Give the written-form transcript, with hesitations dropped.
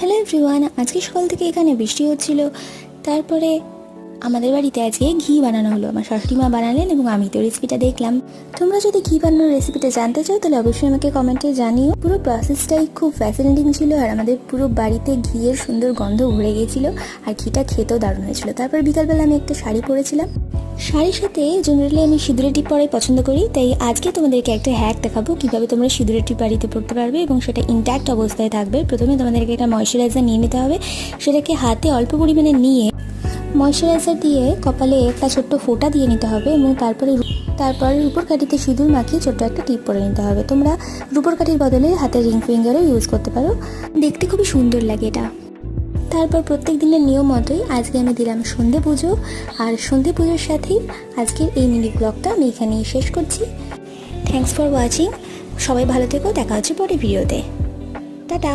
Hello everyone, আজকে সকাল থেকে এখানে বৃষ্টি হচ্ছিল। তারপরে আমাদের বাড়িতে আজকে ঘি বানানো হলো। আমার শাশুড়ি মা বানালেন এবং আমি তো রেসিপিটা দেখলাম। তোমরা যদি ঘি বানানোর রেসিপিটা জানতে চাও তাহলে অবশ্যই আমাকে কমেন্টে জানিও। পুরো প্রসেসটাই খুব ফ্যাসিনেটিং ছিল আর আমাদের পুরো বাড়িতে ঘিয়ের সুন্দর গন্ধ ভরে গিয়েছিল আর ঘিটা খেতেও দারুণ হয়েছিল। তারপর বিকালবেলা আমি একটা শাড়ি পরেছিলাম। শাড়ির সাথে জেনারেলি আমি সিঁদুরের টিপ পরাই পছন্দ করি, তাই আজকে তোমাদেরকে একটা হ্যাক দেখাবো কীভাবে তোমরা সিঁদুরের টিপ বাড়িতে পরতে পারবে এবং সেটা ইনট্যাক্ট অবস্থায় থাকবে। প্রথমে তোমাদেরকে একটা ময়শ্চারাইজার নিয়ে নিতে হবে। সেটাকে হাতে অল্প পরিমাণে নিয়ে ময়শ্চারাইজার দিয়ে কপালে একটা ছোট্ট ফোঁটা দিয়ে নিতে হবে এবং তারপরে রুপোর কাঠিতে সিঁদুর মাখিয়ে ছোট্ট একটা টিপ পরে নিতে হবে। তোমরা রুপোর কাঠির বদলে হাতের রিং ফিঙ্গারও ইউজ করতে পারো, দেখতে খুবই সুন্দর লাগে এটা। তারপর প্রত্যেক দিনের নিয়ম মতোই আজকে আমি দিলাম সন্ধে পুজো, আর সন্ধে পুজোর সাথেই আজকের এই মিনি ব্লগটা আমি এখানেই শেষ করছি। Thanks for watching. সবাই ভালো থেকো, দেখা হচ্ছে পরের ভিডিওতে। টাটা।